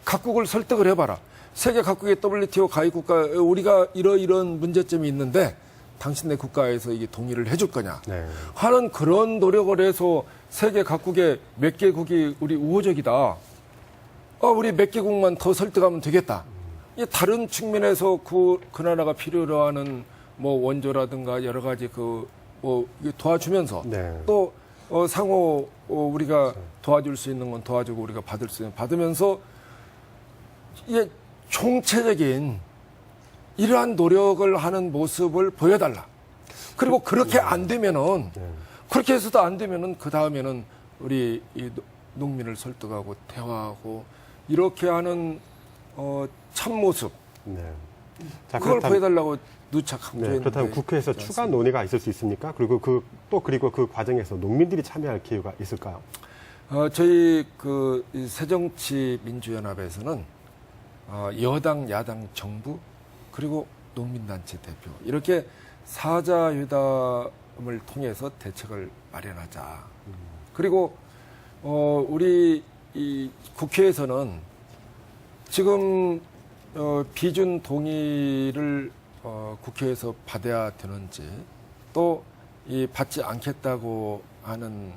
각국을 설득을 해봐라. 세계 각국의 WTO 가입 국가 우리가 이런 문제점이 있는데 당신네 국가에서 이게 동의를 해줄 거냐 하는 그런 노력을 해서 세계 각국의 몇 개국이 우리 우호적이다. 우리 몇 개국만 더 설득하면 되겠다. 다른 측면에서 그 나라가 필요로 하는 뭐 원조라든가 여러 가지 도와주면서 또 상호 우리가 도와줄 수 있는 건 도와주고 우리가 받을 수 있는 받으면서 이게 총체적인 이러한 노력을 하는 모습을 보여달라. 그리고 그렇게 안 되면은 그렇게 해서도 안 되면은 그 다음에는 우리 이 농민을 설득하고 대화하고 이렇게 하는 참 모습. 자, 그걸 보여달라고 누차 강조했는데. 그렇다면 국회에서 추가 논의가 있을 수 있습니까? 그리고 그리고 그 과정에서 농민들이 참여할 기회가 있을까요? 저희 새정치민주연합에서는 여당, 야당, 정부 그리고 농민단체 대표 이렇게 사자회담을 통해서 대책을 마련하자. 그리고 우리 이 국회에서는 지금 비준 동의를 국회에서 받아야 되는지 또 이 받지 않겠다고 하는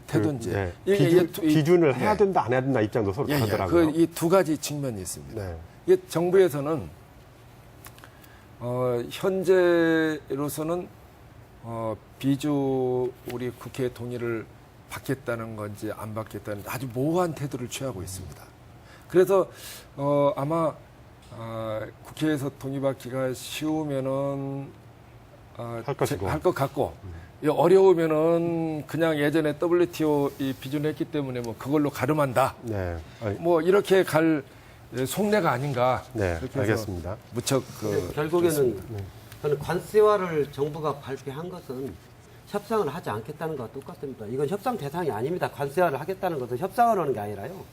태도인지 기준을 해야 된다 안 해야 된다 입장도 서로 다르더라고요. 이 두 가지 측면이 있습니다. 이게 정부에서는 현재로서는 비주 우리 국회 동의를 받겠다는 건지 안 받겠다는 아주 모호한 태도를 취하고 있습니다. 그래서 아마 국회에서 동의받기가 쉬우면은 할 것 같고 어려우면은 그냥 예전에 WTO 비준했기 때문에 뭐 그걸로 가름한다. 뭐 이렇게 갈 속내가 아닌가. 그렇게 알겠습니다. 무척 결국에는 저는 관세화를 정부가 발표한 것은 협상을 하지 않겠다는 것과 똑같습니다. 이건 협상 대상이 아닙니다. 관세화를 하겠다는 것은 협상을 하는 게 아니라요.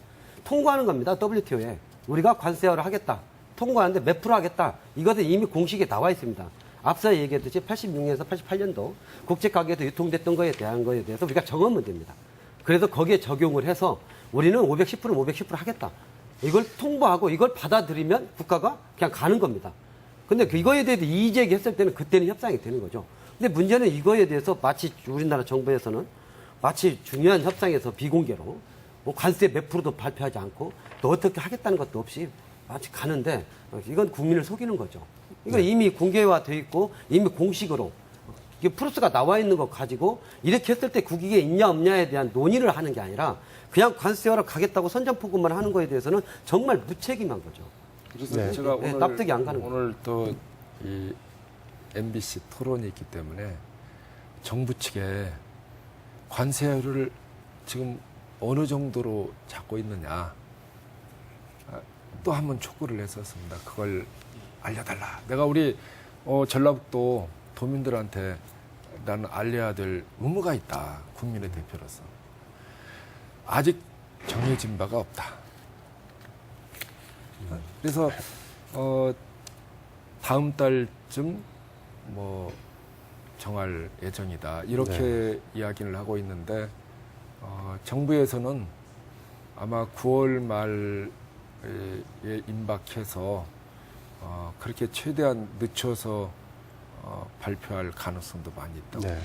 통과하는 겁니다. WTO에. 우리가 관세화를 하겠다. 통과하는데 몇 프로 하겠다. 이것은 이미 공식에 나와 있습니다. 앞서 얘기했듯이 86년에서 88년도 국제가격에서 유통됐던 거에 대한 거에 대해서 우리가 정하면 됩니다. 그래서 거기에 적용을 해서 우리는 510%는 510% 하겠다. 이걸 통보하고 이걸 받아들이면 국가가 그냥 가는 겁니다. 근데 이거에 대해서 이의 제기했을 때는 그때는 협상이 되는 거죠. 근데 문제는 이거에 대해서 마치 우리나라 정부에서는 마치 중요한 협상에서 비공개로 뭐 관세 몇 프로도 발표하지 않고 또 어떻게 하겠다는 것도 없이 마치 가는데 이건 국민을 속이는 거죠. 이건 이미 공개화돼 있고 이미 공식으로 이게 프로스가 나와 있는 거 가지고 이렇게 했을 때 국익에 있냐 없냐에 대한 논의를 하는 게 아니라 그냥 관세화를 가겠다고 선전포고만 하는 거에 대해서는 정말 무책임한 거죠. 그래서 네. 제가 네, 오늘 납득이 안 가는 오늘 또 이 MBC 토론이 있기 때문에 정부 측에 관세를 지금 어느 정도로 잡고 있느냐 또 한 번 촉구를 했었습니다. 그걸 알려달라. 내가 우리 전라북도 도민들한테 나는 알려야 될 의무가 있다. 국민의 대표로서. 아직 정해진 바가 없다. 그래서 다음 달쯤 뭐 정할 예정이다. 이렇게 이야기를 하고 있는데 정부에서는 아마 9월 말에 임박해서 그렇게 최대한 늦춰서 발표할 가능성도 많이 있다고. 네.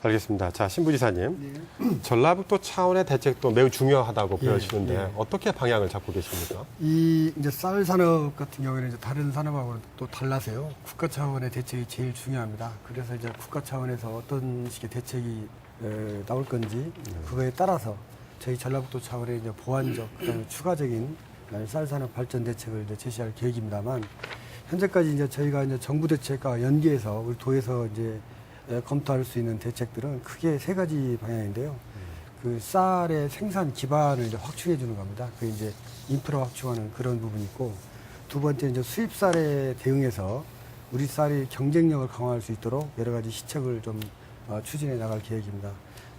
알겠습니다. 자, 신부지사님. 전라북도 차원의 대책도 매우 중요하다고 보여지는데 어떻게 방향을 잡고 계십니까? 이 이제 쌀 산업 같은 경우에는 이제 다른 산업하고는 또 달라서요. 국가 차원의 대책이 제일 중요합니다. 그래서 이제 국가 차원에서 어떤 식의 대책이 나올 건지 그거에 따라서 저희 전라북도 차원의 이제 보완적 그다음에 추가적인 쌀 산업 발전 대책을 이제 제시할 계획입니다만 현재까지 이제 저희가 이제 정부 대책과 연계해서 우리 도에서 이제 검토할 수 있는 대책들은 크게 세 가지 방향인데요. 그 쌀의 생산 기반을 이제 확충해 주는 겁니다. 그 이제 인프라 확충하는 그런 부분이 있고, 두 번째 이제 수입 쌀에 대응해서 우리 쌀이 경쟁력을 강화할 수 있도록 여러 가지 시책을 좀 추진해 나갈 계획입니다.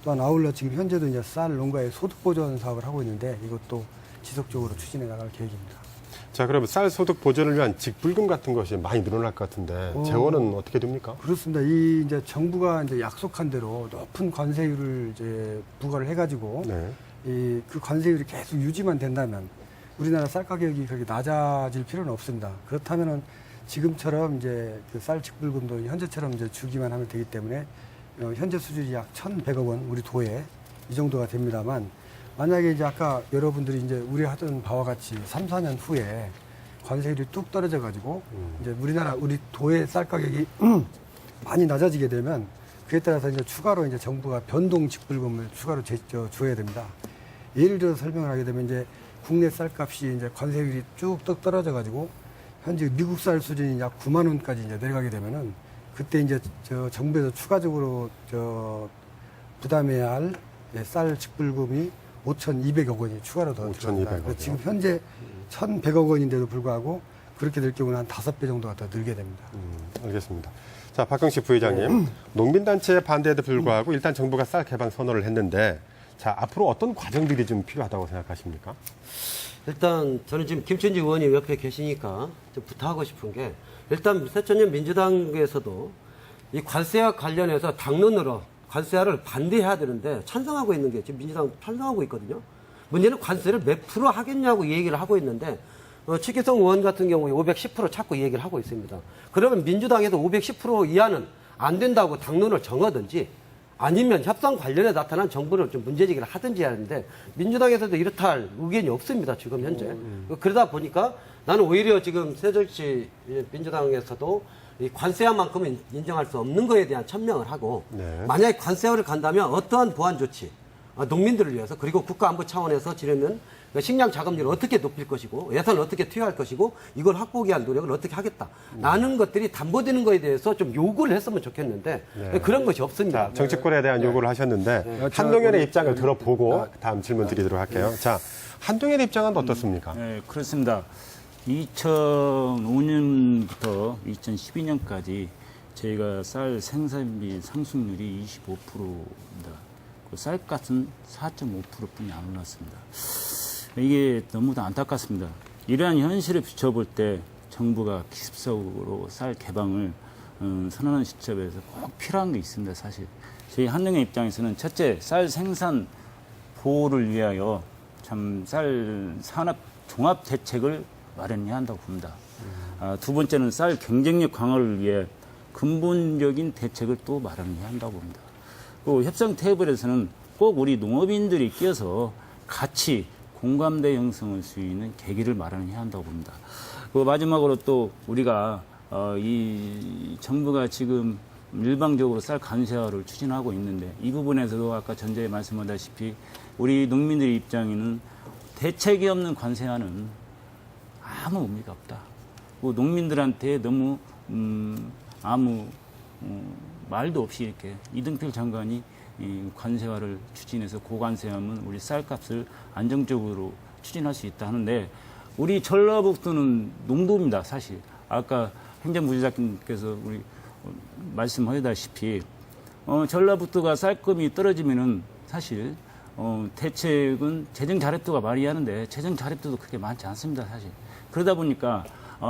또한 아울러 지금 현재도 이제 쌀 농가의 소득 보전 사업을 하고 있는데 이것도 지속적으로 추진해 나갈 계획입니다. 자, 그럼 쌀 소득 보전을 위한 직불금 같은 것이 많이 늘어날 것 같은데 재원은 어떻게 됩니까? 그렇습니다. 이 이제 정부가 이제 약속한 대로 높은 관세율을 이제 부과를 해가지고 네. 이 그 관세율이 계속 유지만 된다면 우리나라 쌀 가격이 그렇게 낮아질 필요는 없습니다. 그렇다면은 지금처럼 이제 그 쌀 직불금도 현재처럼 이제 주기만 하면 되기 때문에 현재 수준이 약 1,100억 원 우리 도에 이 정도가 됩니다만 만약에 이제 아까 여러분들이 이제 우리 하던 바와 같이 3, 4년 후에 관세율이 뚝 떨어져 가지고 이제 우리 도의 쌀 가격이 많이 낮아지게 되면 그에 따라서 이제 추가로 이제 정부가 변동 직불금을 추가로 줘야 됩니다. 예를 들어서 설명을 하게 되면 이제 국내 쌀값이 이제 관세율이 쭉 떨어져 가지고 현재 미국 쌀 수준이 약 9만 원까지 이제 내려가게 되면은 그때 이제 정부에서 추가적으로 부담해야 할 쌀 직불금이 5,200억 원이 추가로 더 들어갑니다. 5,200억 지금 현재 1,100억 원인데도 불구하고 그렇게 될 경우는 한 5배 정도가 더 늘게 됩니다. 알겠습니다. 자, 박경식 부회장님. 농민단체의 반대에도 불구하고 일단 정부가 쌀 개방 선언을 했는데 자, 앞으로 어떤 과정들이 좀 필요하다고 생각하십니까? 일단 저는 지금 김천지 의원이 옆에 계시니까 좀 부탁하고 싶은 게 일단 새천년 민주당에서도 이 관세와 관련해서 당론으로 관세화를 반대해야 되는데 찬성하고 있는 게 지금 민주당 찬성하고 있거든요. 문제는 관세를 몇 프로 하겠냐고 얘기를 하고 있는데 최기성 의원 같은 경우에 510% 자꾸 얘기를 하고 있습니다. 그러면 민주당에서 510% 이하는 안 된다고 당론을 정하든지 아니면 협상 관련해 나타난 정부를 좀 문제제기를 하든지 하는데 민주당에서도 이렇다 할 의견이 없습니다. 지금 현재. 그러다 보니까 나는 오히려 지금 새정치 민주당에서도 이 관세화만큼은 인정할 수 없는 거에 대한 천명을 하고 네. 만약에 관세화를 간다면 어떠한 보완 조치 농민들을 위해서 그리고 국가안보 차원에서 지르면 식량 자금률을 어떻게 높일 것이고 예산을 어떻게 투여할 것이고 이걸 확보하기 위한 노력을 어떻게 하겠다라는 것들이 담보되는 거에 대해서 좀 요구를 했으면 좋겠는데 그런 것이 없습니다. 자, 정치권에 대한 요구를 하셨는데 한동현의 입장을 들어보고 다음 질문 드리도록 할게요. 자, 한동현의 입장은 어떻습니까? 네, 그렇습니다. 2005년부터 2012년까지 저희가 쌀 생산비 상승률이 25%입니다. 쌀값은 4.5%뿐이 안 올랐습니다. 이게 너무도 안타깝습니다. 이러한 현실을 비춰볼 때 정부가 기습적으로 쌀 개방을 선언하는 시점에서 꼭 필요한 게 있습니다. 사실 저희 한농의 입장에서는 첫째 쌀 생산 보호를 위하여 참 쌀 산업 종합 대책을 마련해야 한다고 봅니다. 두 번째는 쌀 경쟁력 강화를 위해 근본적인 대책을 또 마련해야 한다고 봅니다. 그 협상 테이블에서는 꼭 우리 농업인들이 끼어서 같이 공감대 형성할 수 있는 계기를 마련해야 한다고 봅니다. 그 마지막으로 또 우리가 이 정부가 지금 일방적으로 쌀 관세화를 추진하고 있는데 이 부분에서도 아까 전제에 말씀하다시피 우리 농민들의 입장에는 대책이 없는 관세화는 아무 의미가 없다. 그 농민들한테 너무 아무 말도 없이 이렇게 이등필 장관이 이 관세화를 추진해서 고관세하면 우리 쌀값을 안정적으로 추진할 수 있다 하는데 우리 전라북도는 농도입니다. 사실 아까 행정부지사님께서 우리 말씀하셨다시피 전라북도가 쌀급이 떨어지면은 사실 대책은 재정 자립도가 발휘하는데 재정 자립도도 그렇게 많지 않습니다. 사실 그러다 보니까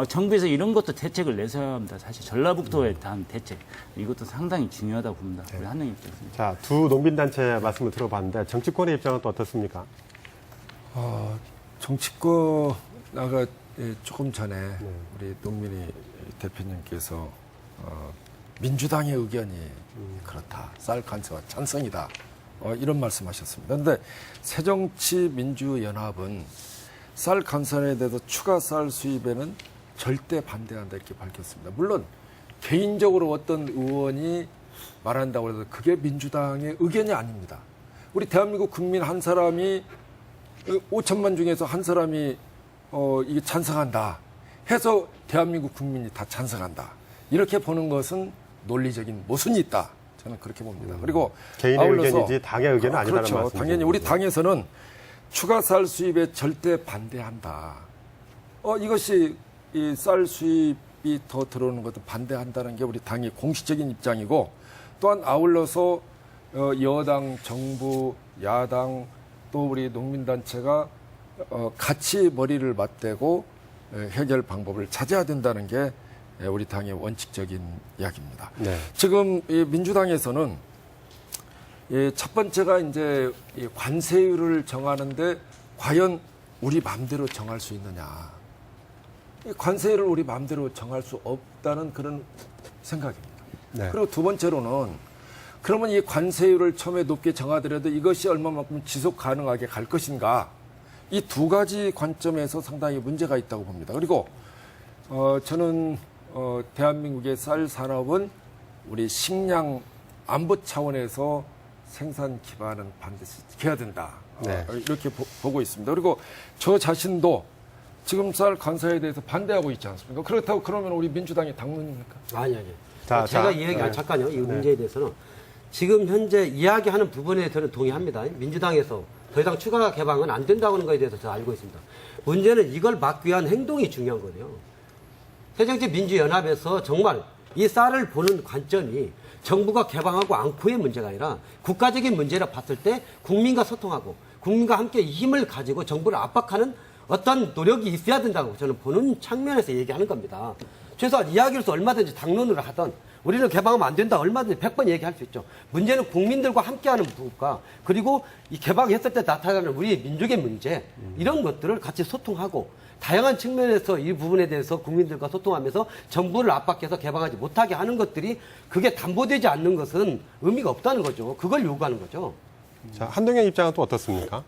정부에서 이런 것도 대책을 내서야 합니다. 사실 전라북도에 대한 대책 이것도 상당히 중요하다고 봅니다. 우리 한영 입장에서. 자, 두 농민단체 말씀을 들어봤는데 정치권의 입장은 또 어떻습니까? 정치권 아까 조금 전에 우리 농민이 대표님께서 민주당의 의견이 그렇다. 쌀 관세와 찬성이다. 이런 말씀하셨습니다. 그런데 새정치민주연합은 쌀 관세에 대해서 추가 쌀 수입에는 절대 반대한다 이렇게 밝혔습니다. 물론 개인적으로 어떤 의원이 말한다고 해서 그게 민주당의 의견이 아닙니다. 우리 대한민국 국민 한 사람이 5천만 중에서 한 사람이 이게 찬성한다 해서 대한민국 국민이 다 찬성한다. 이렇게 보는 것은 논리적인 모순이 있다. 저는 그렇게 봅니다. 그리고 개인의 아울러서 의견이지 당의 의견은 아니라는 그렇죠. 말씀이죠. 당연히 우리 당에서는 추가 쌀 수입에 절대 반대한다. 이것이 이 쌀 수입이 더 들어오는 것도 반대한다는 게 우리 당의 공식적인 입장이고 또한 아울러서 여당, 정부, 야당 또 우리 농민단체가 같이 머리를 맞대고 해결 방법을 찾아야 된다는 게 우리 당의 원칙적인 이야기입니다. 네. 지금 이 민주당에서는 첫 번째가 이제 이 관세율을 정하는데 과연 우리 마음대로 정할 수 있느냐. 이 관세율을 우리 마음대로 정할 수 없다는 그런 생각입니다. 네. 그리고 두 번째로는 그러면 이 관세율을 처음에 높게 정하더라도 이것이 얼마만큼 지속 가능하게 갈 것인가. 이 두 가지 관점에서 상당히 문제가 있다고 봅니다. 그리고 저는 대한민국의 쌀 산업은 우리 식량 안보 차원에서 생산 기반은 반드시 지켜야 된다. 네. 이렇게 보고 있습니다. 그리고 저 자신도 지금 쌀 관세에 대해서 반대하고 있지 않습니까? 그렇다고 그러면 우리 민주당이 당론입니까? 아니. 자, 제가 자, 이야기, 네. 잠깐요. 이 문제에 대해서는 지금 현재 이야기하는 부분에 저는 동의합니다. 민주당에서 더 이상 추가 개방은 안 된다고 하는 것에 대해서 저 알고 있습니다. 문제는 이걸 막기 위한 행동이 중요한 거예요. 새정치민주연합에서 정말 이 쌀을 보는 관점이 정부가 개방하고 않고의 문제가 아니라 국가적인 문제라 봤을 때 국민과 소통하고 국민과 함께 힘을 가지고 정부를 압박하는 어떤 노력이 있어야 된다고 저는 보는 측면에서 얘기하는 겁니다. 최소한 이야기로서 얼마든지 당론으로 하던 우리는 개방하면 안 된다 얼마든지 100번 얘기할 수 있죠. 문제는 국민들과 함께하는 부분과 그리고 이 개방했을 때 나타나는 우리 민족의 문제 이런 것들을 같이 소통하고 다양한 측면에서 이 부분에 대해서 국민들과 소통하면서 정부를 압박해서 개방하지 못하게 하는 것들이 그게 담보되지 않는 것은 의미가 없다는 거죠. 그걸 요구하는 거죠. 자, 한동현 입장은 또 어떻습니까?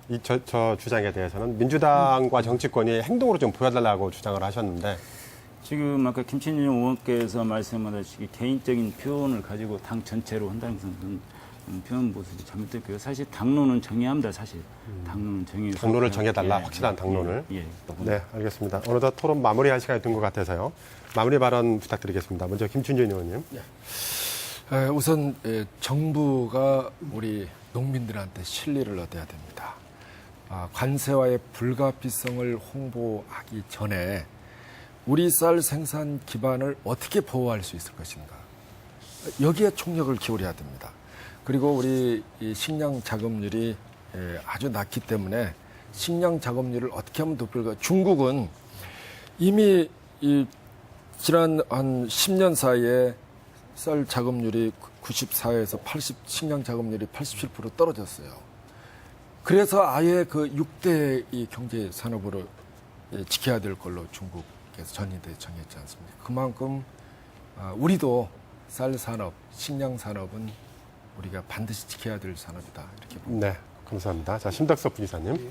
저 주장에 대해서는 민주당과 정치권이 행동으로 좀 보여달라고 주장을 하셨는데 지금 아까 김친일 의원께서 말씀하셨듯이 개인적인 표현을 가지고 당 전체로 한다는 것은 표현 모습이 잘못됐고요. 사실 당론은 정해야 사실. 당론은 정해서. 당론을 정해달라, 확실한 당론을. 네, 알겠습니다. 어느덧 토론 마무리할 시간이 된 것 같아서요. 마무리 발언 부탁드리겠습니다. 먼저 김춘준 의원님. 우선 정부가 우리 농민들한테 신뢰를 얻어야 됩니다. 관세와의 불가피성을 홍보하기 전에 우리 쌀 생산 기반을 어떻게 보호할 수 있을 것인가. 여기에 총력을 기울여야 됩니다. 그리고 우리 이 식량 작업률이 아주 낮기 때문에 식량 작업률을 어떻게 하면 높일까. 중국은 이미 이 지난 한 10년 사이에 쌀 작업률이 94에서 80, 식량 작업률이 87% 떨어졌어요. 그래서 아예 그 6대 이 경제 산업으로 지켜야 될 걸로 중국에서 전인대 정했지 않습니까? 그만큼 우리도 쌀 산업, 식량 산업은 우리가 반드시 지켜야 될 산업이다 이렇게 봅니다. 네, 감사합니다. 자, 심덕섭 부기사님.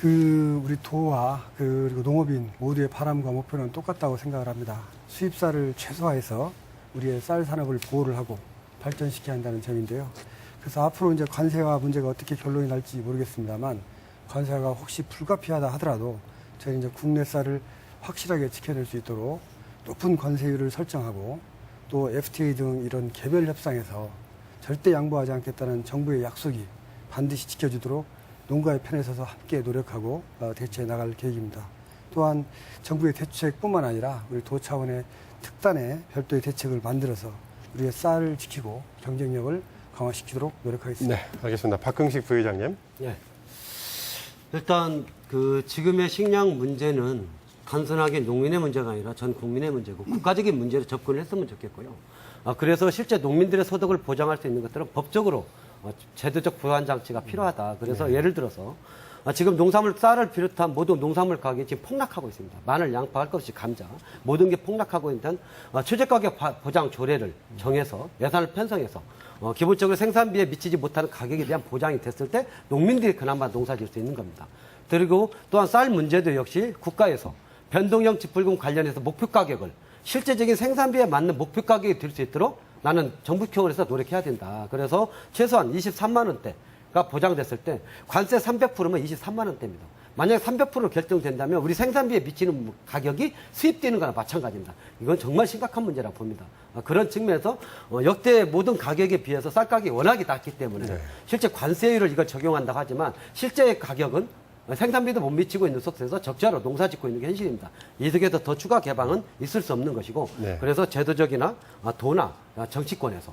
우리 도와 그리고 농업인 모두의 바람과 목표는 똑같다고 생각을 합니다. 수입쌀을 최소화해서 우리의 쌀 산업을 보호를 하고 발전시켜야 한다는 점인데요. 그래서 앞으로 이제 관세화 문제가 어떻게 결론이 날지 모르겠습니다만 관세화가 혹시 불가피하다 하더라도 저희 이제 국내 쌀을 확실하게 지켜낼 수 있도록 높은 관세율을 설정하고 또 FTA 등 이런 개별 협상에서 절대 양보하지 않겠다는 정부의 약속이 반드시 지켜지도록 농가의 편에 서서 함께 노력하고 대처해 나갈 계획입니다. 또한 정부의 대책뿐만 아니라 우리 도 차원의 특단의 별도의 대책을 만들어서 우리의 쌀을 지키고 경쟁력을 강화시키도록 노력하겠습니다. 네, 알겠습니다. 박흥식 부회장님. 예. 일단 그 지금의 식량 문제는 단순하게 농민의 문제가 아니라 전 국민의 문제고 국가적인 문제로 접근을 했으면 좋겠고요. 그래서 실제 농민들의 소득을 보장할 수 있는 것들은 법적으로 제도적 보완 장치가 필요하다. 그래서 예를 들어서 지금 농산물 쌀을 비롯한 모든 농산물 가격이 지금 폭락하고 있습니다. 마늘, 양파, 할 것 없이 감자 모든 게 폭락하고 있는 최저가격 보장 조례를 정해서 예산을 편성해서 기본적으로 생산비에 미치지 못하는 가격에 대한 보장이 됐을 때 농민들이 그나마 농사 지을 수 있는 겁니다. 그리고 또한 쌀 문제도 역시 국가에서 변동형 지불금 관련해서 목표 가격을 실제적인 생산비에 맞는 목표 가격이 될 수 있도록 나는 정부 차원에서 노력해야 된다. 그래서 최소한 23만 원대가 보장됐을 때 관세 300%면 23만 원대입니다. 만약에 300% 결정된다면 우리 생산비에 미치는 가격이 수입되는 거나 마찬가지입니다. 이건 정말 심각한 문제라고 봅니다. 그런 측면에서 역대 모든 가격에 비해서 쌀 가격이 워낙에 낮기 때문에 실제 관세율을 이걸 적용한다고 하지만 실제 가격은 생산비도 못 미치고 있는 속에서 적자로 농사 짓고 있는 게 현실입니다. 이 속에서 더 추가 개방은 있을 수 없는 것이고 네. 그래서 제도적이나 도나 정치권에서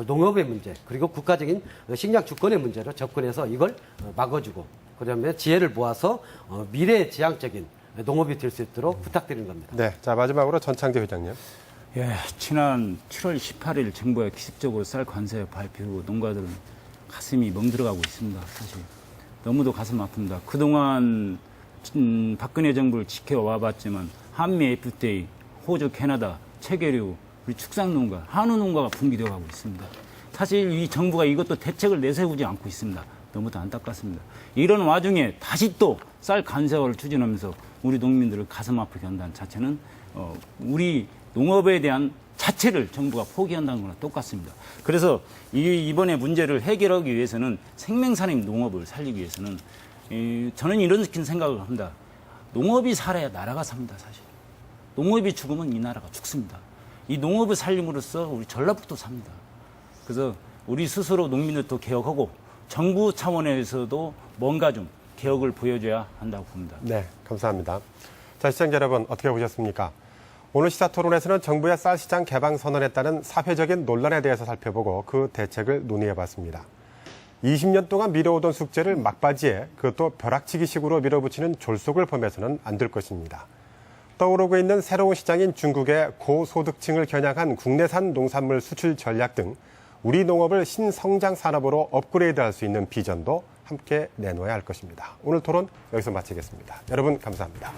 농업의 문제 그리고 국가적인 식량 주권의 문제로 접근해서 이걸 막아주고 그다음에 지혜를 모아서 미래 지향적인 농업이 될 수 있도록 부탁드리는 겁니다. 네, 자 마지막으로 전창재 회장님. 예, 지난 7월 18일 정부가 기습적으로 쌀 관세 발표 농가들은 가슴이 멍들어가고 있습니다. 사실 너무도 가슴 아픕니다. 그동안 박근혜 정부를 지켜와봤지만 한미 FTA, 호주, 캐나다, 체계류, 우리 축산농가, 한우농가가 붕괴되어가고 있습니다. 사실 이 정부가 이것도 대책을 내세우지 않고 있습니다. 너무도 안타깝습니다. 이런 와중에 다시 또 쌀 관세화를 추진하면서 우리 농민들을 가슴 아프게 한다는 자체는 우리 농업에 대한 자체를 정부가 포기한다는 거나 똑같습니다. 그래서 이번에 문제를 해결하기 위해서는 생명산업 농업을 살리기 위해서는 저는 이런 생각을 합니다. 농업이 살아야 나라가 삽니다, 사실. 농업이 죽으면 이 나라가 죽습니다. 이 농업을 살림으로써 우리 전라북도 삽니다. 그래서 우리 스스로 농민들도 개혁하고 정부 차원에서도 뭔가 좀 개혁을 보여줘야 한다고 봅니다. 네, 감사합니다. 자, 시청자 여러분 어떻게 보셨습니까? 오늘 시사토론에서는 정부의 쌀시장 개방 선언에 따른 사회적인 논란에 대해서 살펴보고 그 대책을 논의해봤습니다. 20년 동안 미뤄오던 숙제를 막바지에 그것도 벼락치기식으로 밀어붙이는 졸속을 범해서는 안 될 것입니다. 떠오르고 있는 새로운 시장인 중국의 고소득층을 겨냥한 국내산 농산물 수출 전략 등 우리 농업을 신성장 산업으로 업그레이드할 수 있는 비전도 함께 내놓아야 할 것입니다. 오늘 토론 여기서 마치겠습니다. 여러분 감사합니다.